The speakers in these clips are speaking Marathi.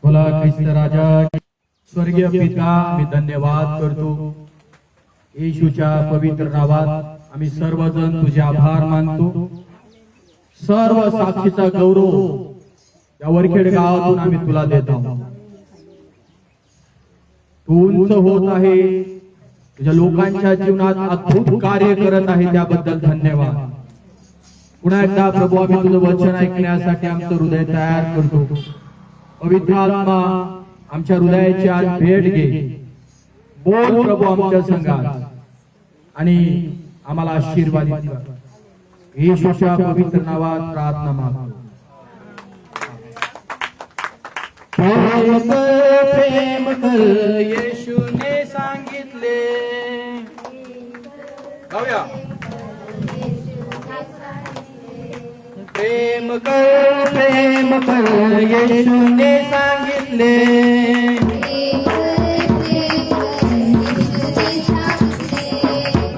बोला ख्रिस्त राजा। स्वर्गीय पिता, मी धन्यवाद करतो येशूच्या पवित्र नावात आम्ही सर्वजण तुझे आभार मानतो। सर्व साक्षीचा गौरव या वरखेड गावातून आम्ही तुला देत आहोत। तू उंच होत आहे, तुझ्या लोकांच्या जीवनात अद्भुत कार्य करत आहे, त्याबद्दल धन्यवाद। पुन्हा एकदा प्रभू आम्ही तुझं वचन ऐकण्यासाठी आमचं हृदय तयार करतो। पवित्र आत्मा आमच्या हृदयाची आज भेट घे, बोल प्रभू आमच्या संघात आणि आम्हाला आशीर्वादित कर। येशूच्या पवित्र नावात प्रार्थना मागतो। प्रेम कर येशूने सांगितले। गाऊया। प्रेम कर येशूने सांगितले।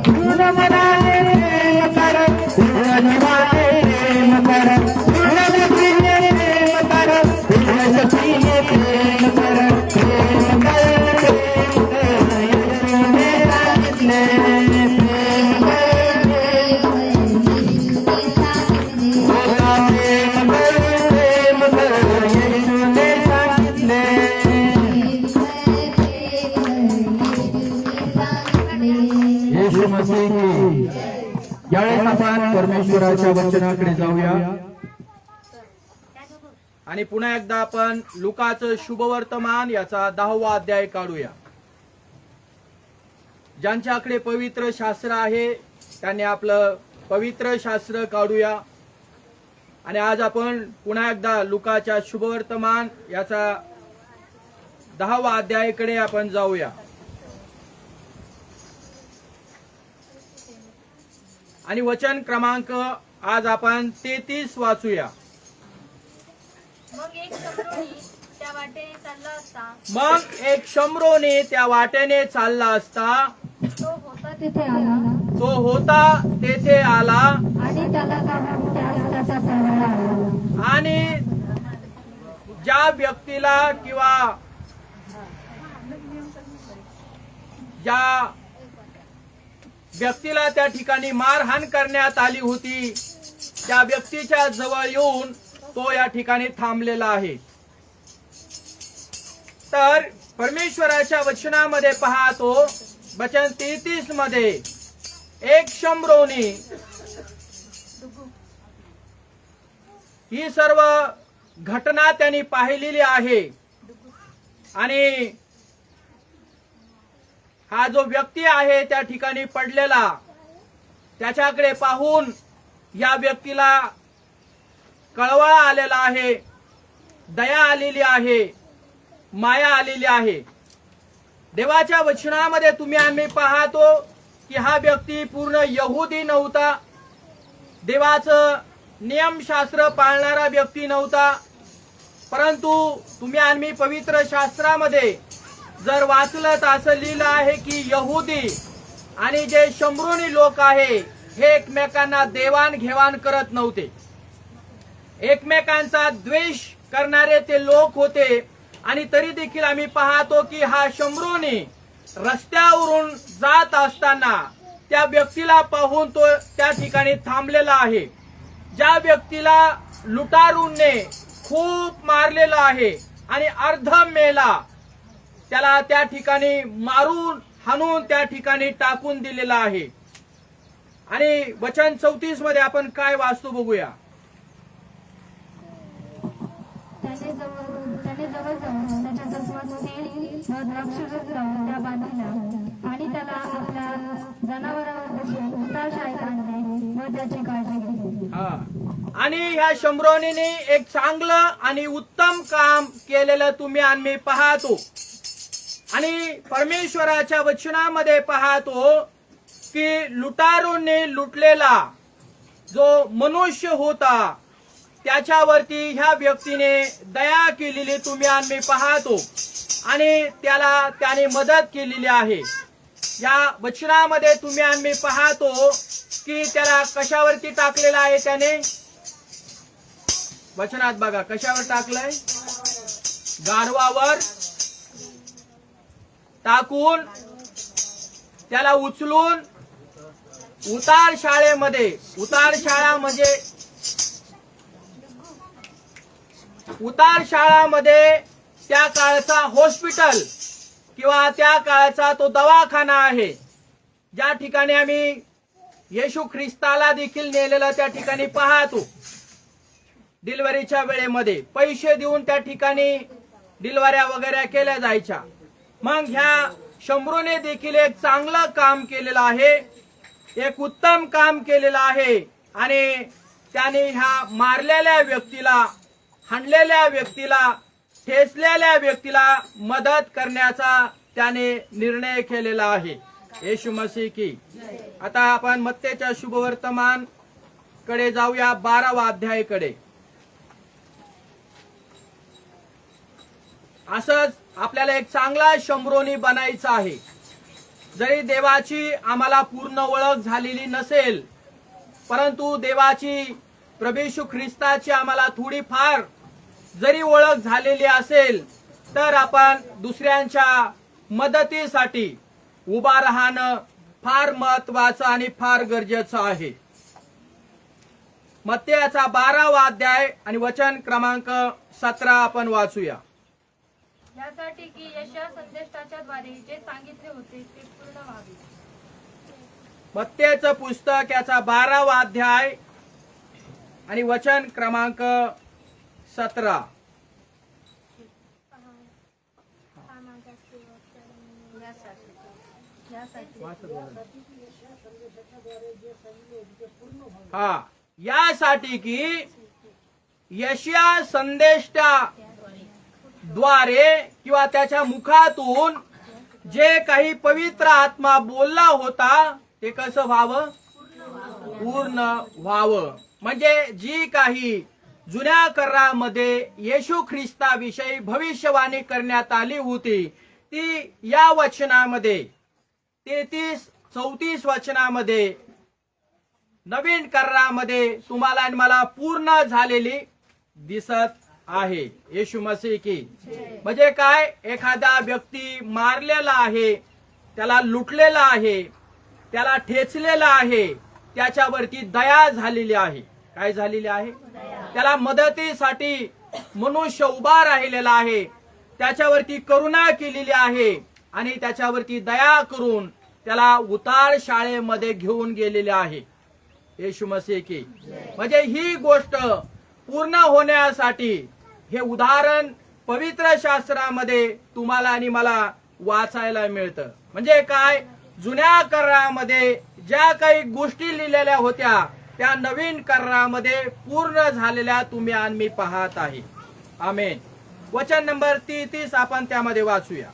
पूर्ण मनाने प्रेम कर, पूर्ण जीवाने प्रेम कर, पूर्ण बुद्धीने प्रेम कर, पूर्ण शक्तीने प्रेम कर। प्रेम कर येशूने सांगितले। येशू मसीह की यावेळेस आपण परमेश्वराच्या वचनाकडे जाऊया आणि पुन्हा एकदा आपण लुकाचं शुभवर्तमान याचा 10वा अध्याय काढूया। ज्यांच्याकडे पवित्र शास्त्र आहे त्यांनी आपलं पवित्र शास्त्र काढूया आणि आज आपण पुन्हा एकदा लुकाच्या शुभवर्तमान याचा 10वा अध्यायाकडे आपण जाऊया। आणि वचन क्रमांक आज आपण 33 वाचूया। मग एक शंभरोनी त्या वाटेने चालला असता, तो होता तेथे आला आणि त्याला पाहून त्याचा सरळ आला। आणि ज्या व्यक्तीला किंवा ज्या व्यक्तीला त्या ठिकाणी मारहाण करण्यात आली होती त्या व्यक्तीच्या जवळ येऊन तो या ठिकाणी थांबलेला आहे। तर परमेश्वराच्या वचनामध्ये पाहतो वचन 33 मध्ये एक शंभरोनी ही सर्व घटना त्यांनी पाहिलेली आहे आणि हा जो व्यक्ती आहे त्या ठिकाणी पडलेला त्याच्याकडे पाहून या व्यक्तीला कळवळा आलेला आहे, दया आलेली आहे, माया आलेली आहे। देवाच्या वचनामध्ये तुम्ही आम्ही पाहतो की हा व्यक्ती पूर्ण यहुदी नव्हता, देवाचं नियमशास्त्र पाळणारा व्यक्ती नव्हता, परंतु तुम्ही आम्ही पवित्र शास्त्रामध्ये जर वाचलं तर असं लिहिलं आहे की यहुदी आणि जे शंभरोनी लोक आहे हे एकमेकांना देवाणघेवाण करत नव्हते, एकमेकांचा द्वेष करणारे ते लोक होते। आणि तरी देखील आम्ही पाहतो की हा शंभरोनी रस्त्यावरून जात असताना त्या व्यक्तीला पाहून तो त्या ठिकाणी थांबलेला आहे। ज्या व्यक्तीला लुटारूंने खूप मारलेला आहे आणि अर्ध मेला, त्याला त्या ठिकाणी मारून हाणून त्या ठिकाणी टाकून दिलेला आहे। आणि वचन 34 मध्ये आपण काय वाचतो बघूया। त्याने जवळ जाऊन त्याच्या जखमात तेल व द्राक्षरस लावून त्या बांधिला आणि त्याला आपल्या जनावरांवर बसवून उतार शाळेत आणले व त्याची काळजी घेतली। आणि ह्या शंभरोनीने एक चांगलं आणि उत्तम काम केलेलं तुम्ही आम्ही पाहतो। आणि परमेश्वराच्या वचनामध्ये पाहतो की लुटारूंनी लुटलेला जो मनुष्य होता त्याच्यावरती ह्या व्यक्तीने दया केलेली तुम्ही आम्ही पाहतो आणि त्याने मदत केलेली आहे। या वचनामध्ये तुम्ही आम्ही पाहतो की त्याला कशावरती टाकलेला आहे, त्याने वचनात बघा कशावर टाकलंय, गाढवावर टाकून त्याला उचलून उतार शाळेमध्ये, उतार शाळामध्ये त्या काळचा हॉस्पिटल किंवा त्या काळचा तो दवाखाना आहे, ज्या ठिकाणी आम्ही येशू ख्रिस्ताला देखील नेलेलं त्या ठिकाणी पाहतो. डिलिव्हरीच्या वेळेमध्ये पैसे देऊन त्या ठिकाणी डिलिव्हऱ्या वगैरे केल्या जायच्या. मग ह्या शंभरूने देखील एक चांगलं काम केलेलं आहे, एक उत्तम काम केलेलं आहे. आणि त्याने ह्या मारलेल्या व्यक्तीला, हाणलेल्या व्यक्तीला, ठेचलेल्या व्यक्तीला मदत करण्याचा त्याने निर्णय केलेला आहे. येशू मसीह की. आता आपण मत्तेच्या शुभवर्तमान कडे जाऊया, 12वा अध्यायाकडे. असंच आपल्याला एक चांगला शंभरोनी बनायचा आहे. जरी देवाची आम्हाला पूर्ण ओळख झालेली नसेल, परंतु देवाची, प्रभू येशू ख्रिस्ताची आम्हाला थोडीफार जरी ओळख झालेली असेल, तर आपण दुसऱ्यांच्या मदतीसाठी उभा राहणं फार महत्वाचं आणि फार गरजेचं आहे. मत्तेचा 12वा अध्याय आणि वचन क्रमांक 17 आपण वाचूया. यासाठी की यशा संदेशाच्या द्वारे जे सांगितले होते ते पूर्ण व्हावे. मत्तेचं पुस्तक याचा 12वा अध्याय आणि वचन क्रमांक 17. हा, यासाठी की यशया संदेशा द्वारे किंवा त्याच्या मुखातून जे काही पवित्र आत्मा बोलला होता ते कसं व्हावं? पूर्ण व्हावं. म्हणजे जी काही जुन्या करारामध्ये येशू ख्रिस्ताविषयी भविष्यवाणी करण्यात आली होती, ती या वचनामध्ये 33-34 वचनामध्ये नवीन करारामध्ये तुम्हाला आणि मला पूर्ण झालेली दिसत आहे. येशू मसीह की. म्हणजे काय? एखादा व्यक्ती मारलेला आहे, त्याला लुटलेला आहे, त्याला ठेचलेला आहे, त्याच्यावरती दया झालेली आहे. काय झालेली आहे? त्याला मदतीसाठी मनुष्य उभा राहिलेला आहे, त्याच्यावरती करुणा केलेली आहे आणि त्याच्यावरती दया करून त्याला उतार शाळेमध्ये घेऊन गेलेले आहे. येशू मसीह की. म्हणजे ही गोष्ट पूर्ण होण्यासाठी हे उदाहरण पवित्र शास्त्रामध्ये तुम्हाला आणि मला वाचायला मिळतं. म्हणजे काय? जुन्या करारामध्ये ज्या काही गोष्टी लिहिलेल्या होत्या त्या नवीन करारामध्ये पूर्ण झालेल्या तुम्ही आणि मी पाहत आहे. आमेन. वचन नंबर 33 आपण त्यामध्ये वाचूया.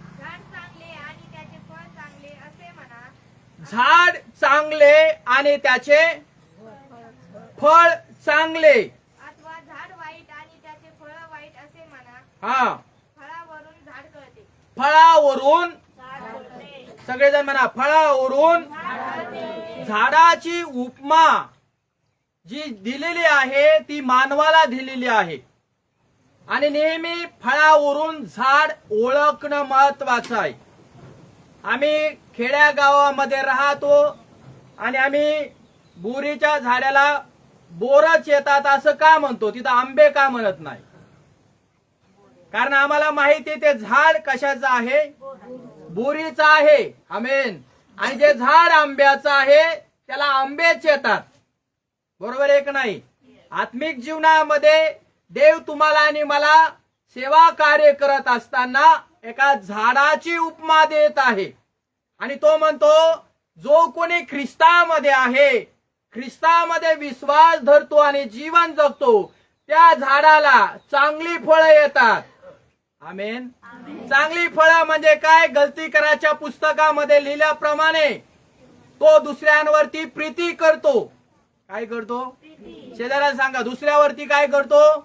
झाड चांगले आणि त्याचे फळ चांगले असे म्हणा. झाड चांगले आणि त्याचे फळ चांगले, अथवा झाड वाईट आणि त्याचे फळ वाईट असे म्हणा. हा, फळावरून झाड कळते. फळावरून, सगळेजण म्हणा, फळावरून झाडाची उपमा जी दिलेली आहे ती मानवाला दिलेली आहे. आणि नेहमी फळावरून झाड ओळखणं महत्वाचं आहे. आम्ही खेड्या गावामध्ये राहतो आणि आम्ही बोरीच्या झाडाला बोरच येतात असं का म्हणतो, तिथं आंबे का म्हणत नाही? कारण आम्हाला माहिती आहे ते झाड कशाचं आहे? बोरीचं आहे. आमेन. आणि जे झाड आंब्याचं आहे त्याला आंबेच येतात. बरोबर आहे का नाही? आत्मिक जीवनामध्ये देव तुम्हाला आणि मला सेवा कार्य करत असताना एका झाडाची उपमा देत आहे आणि तो म्हणतो, जो कोणी ख्रिस्तामध्ये आहे, ख्रिस्तामध्ये विश्वास धरतो आणि जीवन जगतो, त्या झाडाला चांगली फळं येतात. आमेन. चांगली फळं म्हणजे काय? गलती कराच्या पुस्तकामध्ये लिहिल्याप्रमाणे तो दुसऱ्यांवरती प्रीती करतो. काय करतो? शेजाऱ्याला सांगा, दुसऱ्यावरती काय करतो?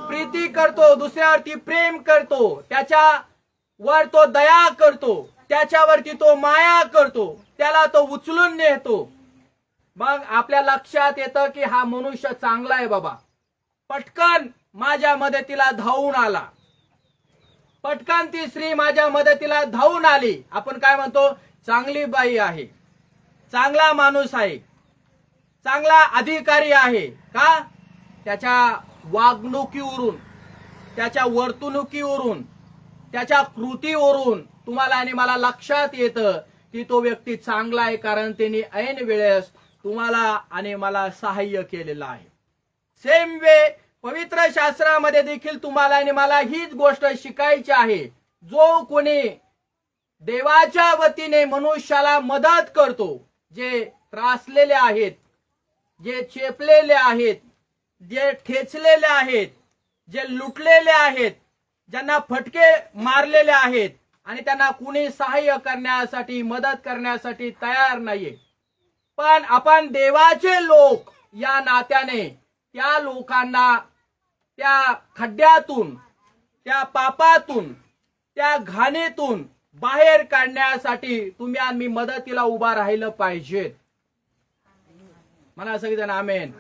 प्रीती करतो. दुसऱ्यावरती प्रेम करतो. त्याच्यावर तो दया करतो. त्याच्यावरती तो माया करतो. त्याला तो उचलून नेतो. मग आपल्या लक्षात येतं की हा मनुष्य चांगला आहे बाबा. पटकन माझ्या मदतीला धावून आला. पटकन ती स्त्री माझ्या मदतीला धावून आली. आपण काय म्हणतो? चांगली बाई आहे, चांगला माणूस आहे, चांगला अधिकारी आहे. का? त्याच्या वागणुकीवरून, त्याच्या वर्तणुकीवरून, त्याच्या कृतीवरून तुम्हाला आणि मला लक्षात येतं की तो व्यक्ती चांगला आहे, कारण त्यांनी ऐन वेळेस तुम्हाला आणि मला सहाय्य केलेलं आहे. सेम वे पवित्र शास्त्रामध्ये देखील तुम्हाला आणि मला हीच गोष्ट शिकायची आहे. जो कोणी देवाच्या वतीने मनुष्याला मदत करतो, जे त्रासलेले आहेत, जे चेपलेले आहेत, जे ठेचलेले आहेत, जे लुटलेले आहेत, ज्यांना फटके मारलेले आहेत आणि त्यांना कुणी सहाय्य करण्यासाठी, मदत करण्यासाठी तयार नाहीये, पण आपण देवाचे लोक या नात्याने त्या लोकांना त्या खड्ड्यातून, त्या पापातून, त्या घाणीतून बाहेर काढण्यासाठी तुम्ही आणि मी मदतीला उभा राहिलं पाहिजे. म्हणा सगळेजण आमेन.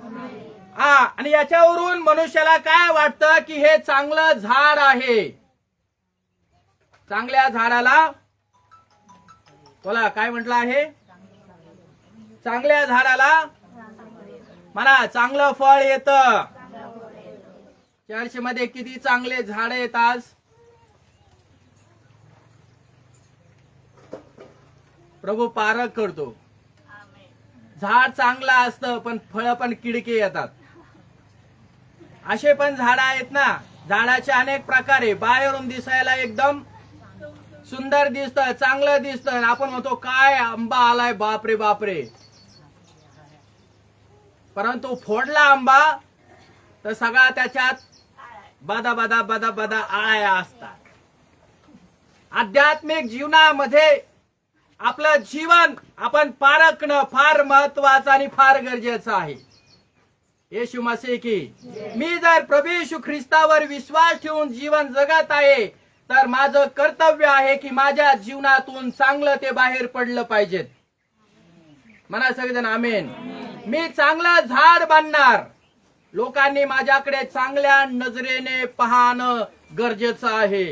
आणि याच्यावरून मनुष्याला काय वाटतं की हे चांगलं झाड आहे. चांगल्या झाडाला बोला काय म्हटलं आहे? चांगल्या झाडाला म्हणा चांगलं फळ येतं. चर्चमध्ये किती चांगले झाड आहेत आज. प्रभू पारख करतो. झाड चांगलं असतं पण फळं पण किडके येतात. असे पण झाड आहेत ना. झाडाचे अनेक प्रकार आहे. बाहेरून दिसायला एकदम सुंदर दिसतं, चांगलं दिसतं. आपण म्हणतो काय आंबा आलाय, बापरे बापरे. परंतु फोडला आंबा तर सगळा त्याच्यात बदा बदा बदा बदा आळ्या असतात. आध्यात्मिक जीवनामध्ये आपलं जीवन आपण पारखणं फार महत्वाचं आणि फार गरजेचं आहे. येशू मसीह की. मी जर प्रभू येशू ख्रिस्तावर विश्वास ठेवून जीवन जगत आहे तर माझं कर्तव्य आहे की माझ्या जीवनातून चांगलं ते बाहेर पडलं पाहिजे. म्हणा सगळेजण आमेन. मी चांगलं झाड बांधणार. लोकांनी माझ्याकडे चांगल्या नजरेने पाहणं गरजेचं आहे.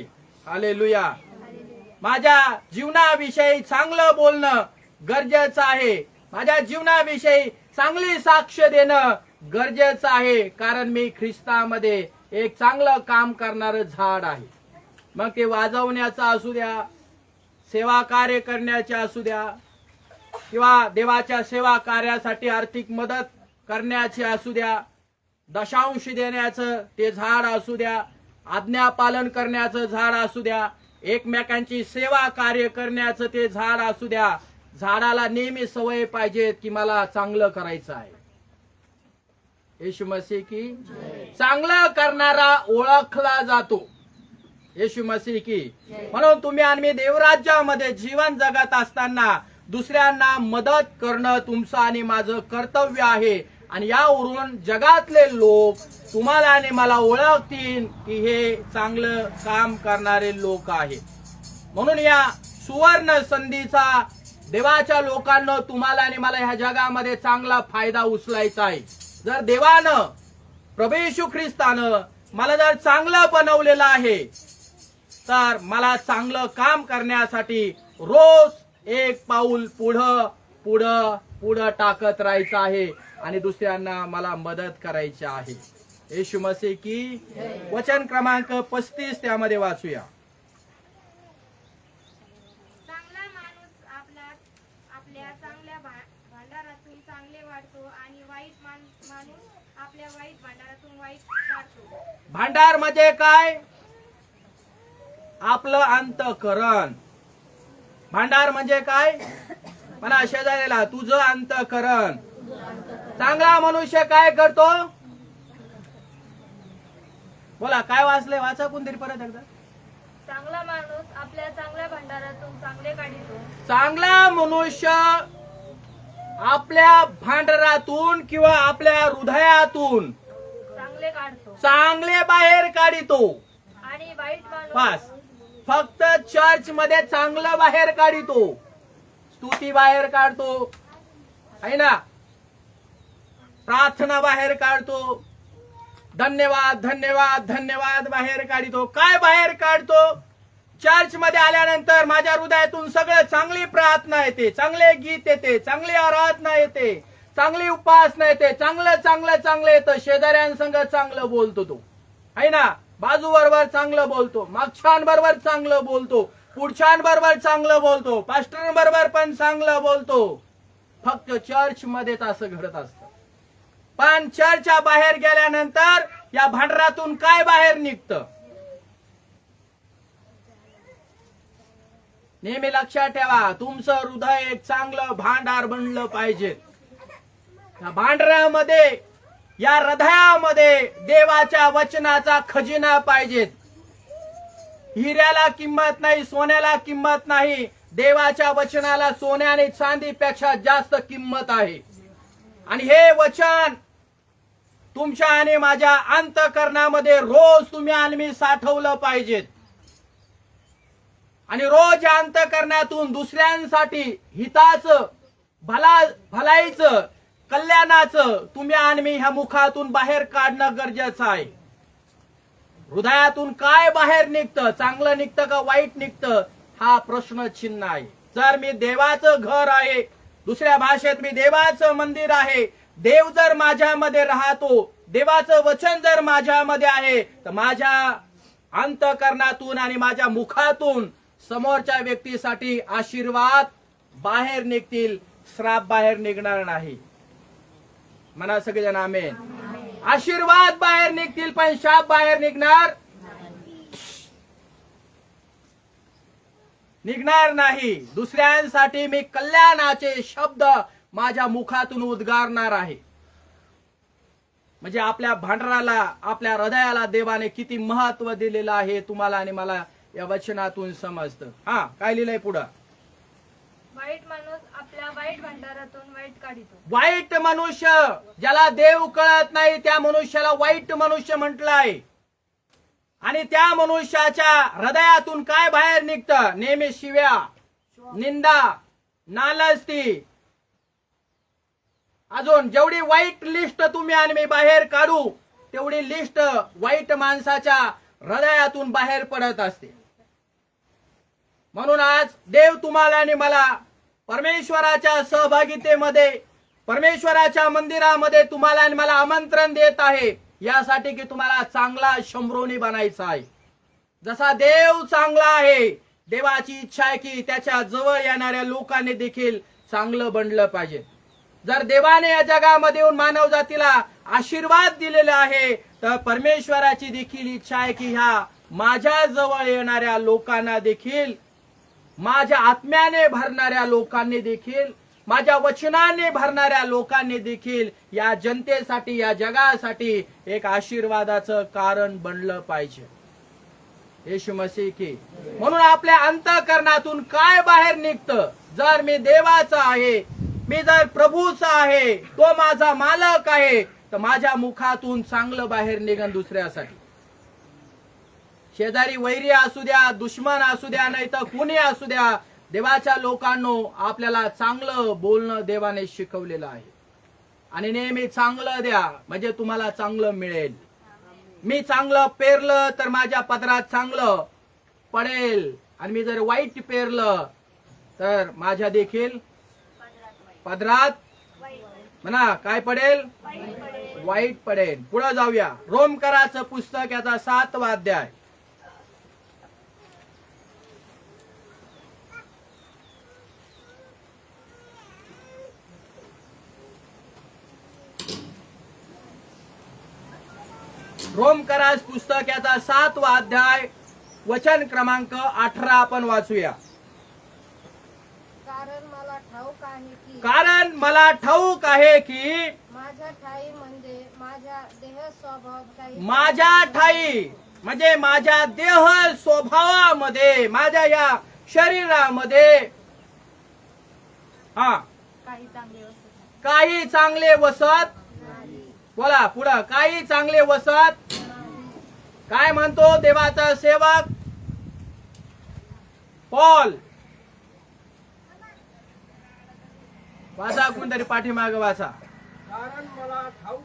हालेलुया. माझ्या जीवनाविषयी चांगलं बोलणं गरजेचं आहे. माझ्या जीवनाविषयी चांगली साक्ष देणं गरजेचं आहे, कारण मी ख्रिस्तामध्ये एक चांगलं काम करणारं झाड आहे. मग ते वाजवण्याचं असू द्या, सेवा कार्य करण्याचे असू द्या, किंवा देवाच्या सेवा कार्यासाठी आर्थिक मदत करण्याची असू द्या, दशांश देण्याचं ते झाड असू द्या, आज्ञापालन करण्याचं झाड असू द्या, एकमेकांची सेवा कार्य करण्याचं ते झाड असू द्या. झाडाला नेहमी सवय पाहिजे की मला चांगलं करायचं आहे. येशू मसीह की. चांगलं करणारा ओळखला जातो. येशू मसीह की. म्हणून तुम्ही आणि मी देवराज्यामध्ये जीवन जगत असताना दुसऱ्यांना मदत करणं तुमचं आणि माझं कर्तव्य आहे. आणि यावरून जगातले लोक तुम्हाला आणि मला ओळखतील की हे चांगलं काम करणारे लोक आहेत. म्हणून या सुवर्ण संधीचा देवाच्या लोकांना तुम्हाला आणि मला ह्या जगामध्ये चांगला फायदा उचलायचा आहे. जर देवानं, प्रभू येशू ख्रिस्तानं मला जर चांगलं बनवलेलं आहे तर मला चांगलं काम करण्यासाठी रोज एक पाऊल पुढं पुढं पुढं टाकत राहायचं आहे आणि दुसऱ्यांना मला मदत करायची आहे. येशू मसीह की. वचन क्रमांक 35 त्यामध्ये वाचूया. चांगला माणूस आपल्या चांगल्या भांडारातून चांगले वाढतो आणि वाईट माणूस आपल्या वाईट भांडारातून वाईट काढतो. भांडार म्हणजे काय? आपलं अंतःकरण. भांडार म्हणजे काय? म्हणा शेजाऱ्याला तुझं अंतःकरण. चांगला मनुष्य काय करतो? बोला काय वाचलंय? वाचा कोणतरी परत एकदा. चांगला माणूस आपल्या चांगल्या भांडारातून चांगले काढतो. चांगला मनुष्य आपल्या भांडारातून किंवा आपल्या हृदयातून चांगले काढतो चांगले बाहेर काढितो. आणि वाईट बस. माणूस फक्त चर्च मध्ये चांगलं बाहेर काढितो, स्तुती बाहेर काढतो, है ना, प्रार्थना बाहेर काढतो, धन्यवाद धन्यवाद धन्यवाद बाहेर काढतो. काय बाहेर काढतो? चर्च मध्ये आल्यानंतर माझ्या हृदयातून सगळं चांगली प्रार्थना येते, चांगले गीत येते, चांगली आराधना येते, चांगली उपासना येते, चांगलं चांगलं चांगलं येतं. शेजाऱ्यांसंग चांगलं बोलतो तो, आहे ना, बाजू बरोबर चांगलं बोलतो, मागच्याबरोबर चांगलं बोलतो, पुढच्याबरोबर चांगलं बोलतो, पास्टर बरोबर पण चांगलं बोलतो. फक्त चर्च मध्येच असं घडत असतं. पण चर्चच्या बाहेर गेल्यानंतर या भांडरातून काय बाहेर निघतं? नेहमी लक्षात ठेवा, तुमचं हृदय एक चांगलं भांडार बनलं पाहिजे. या भांडारामध्ये, या हृदयामध्ये देवाच्या वचनाचा खजिना पाहिजे. हिऱ्याला किंमत नाही, सोन्याला किंमत नाही. देवाच्या वचनाला सोन्या आणि चांदीपेक्षा जास्त किंमत आहे. आणि हे वचन तुमच्या आणि माझ्या अंतःकरणामध्ये रोज तुम्ही आणि मी साठवलं पाहिजे. आणि रोज या अंतःकरणातून दुसऱ्यांसाठी हिताचं, भलाईचं, कल्याणाचं तुम्ही आणि मी ह्या मुखातून बाहेर काढणं गरजेचं आहे. हृदयातून काय बाहेर निघतं? चांगलं निघतं का वाईट निघतं? हा प्रश्न चिन्ह आहे. जर मी देवाचं घर आहे, दुसऱ्या भाषेत मी देवाचं मंदिर आहे, देव जर माझ्यामध्ये राहतो, देवाचं वचन जर माझ्यामध्ये आहे, तर माझ्या अंतःकरणातून आणि माझ्या मुखातून समोरच्या व्यक्तीसाठी आशीर्वाद बाहेर निघतील, श्राप बाहेर निघणार नाही. म्हणा सगळेजण आमेन. आशीर्वाद बाहेर निघतील पण शाप बाहेर निघणार नाही. दुसऱ्यांसाठी मी कल्याणाचे शब्द माझ्या मुखातून उद्गारणार आहे. म्हणजे आपल्या भांडराला, आपल्या हृदयाला देवाने किती महत्व दिलेलं आहे तुम्हाला आणि मला या वचनातून समजतं. हा, काय लिहिलंय पुढं? वाईट माणूस आपल्या वाईट भांडारातून वाईट काढितो. वाईट मनुष्य, ज्याला देव कळत नाही त्या मनुष्याला वाईट मनुष्य म्हटलं आहे. आणि त्या मनुष्याच्या हृदयातून काय बाहेर निघतं? नेहमी शिव्या, निंदा, नालस्ती. अजून जेवढी वाईट लिस्ट तुम्ही आणि मी बाहेर काढू, तेवढी लिस्ट वाईट माणसाच्या हृदयातून बाहेर पडत असते. म्हणून आज देव तुम्हाला आणि मला परमेश्वराच्या सहभागितेमध्ये, परमेश्वराच्या मंदिरामध्ये तुम्हाला आणि मला आमंत्रण देत आहे, यासाठी की तुम्हाला चांगला शंभरोनी बनायचा आहे. जसा देव चांगला आहे, देवाची इच्छा आहे की त्याच्या जवळ येणाऱ्या लोकांनी देखील चांगलं बनलं पाहिजे. जर देवाने या जगामध्ये येऊन मानव जातीला आशीर्वाद दिलेला आहे, तर परमेश्वराची देखील इच्छा आहे की ह्या माझ्या जवळ येणाऱ्या लोकांना देखील, माझ्या आत्म्याने भरणाऱ्या लोकांनी देखील, माझ्या वचनाने भरणाऱ्या लोकांनी देखील या जनतेसाठी, या जगासाठी एक आशीर्वादाचं कारण बनलं पाहिजे. येशू मसीह की. म्हणून आपल्या अंतःकरणातून काय बाहेर निघतं? जर मी देवाचा आहे, मी जर प्रभूचा आहे, तो माझा मालक आहे, तर माझ्या मुखातून चांगलं बाहेर निघन दुसऱ्यासाठी. शेजारी वैरी असू द्या, दुश्मन असू द्या, नाही तर कुणी असू द्या, देवाच्या लोकांनो आपल्याला चांगलं बोलणं देवाने शिकवलेलं आहे. आणि नेहमी चांगलं द्या, म्हणजे तुम्हाला चांगलं मिळेल. मी चांगलं पेरलं तर माझ्या पदरात चांगलं पडेल, आणि मी जर वाईट पेरलं तर माझ्या देखील पदरात म्हणा काय पडेल? वाईट पडेल. पुढे जाऊया. रोमकराचं पुस्तक याचा 7वा अध्याय. रोमकरास पुस्तक याचा 7वा अध्याय वचन क्रमांक 18 आपण वाचूया. कारण मला ठाऊक आहे की माझ्या ठाई म्हणजे माझ्या देह स्वभाव माझ्या ठाई म्हणजे माझ्या देह स्वभावामध्ये, माझ्या या शरीरामध्ये काही चांगले वसत. बोला पुढं. काही चांगले वसत. काय म्हणतो देवाचा सेवक पॉल? वाचा कोणतरी पाठीमागे वाचा. कारण मला ठाऊक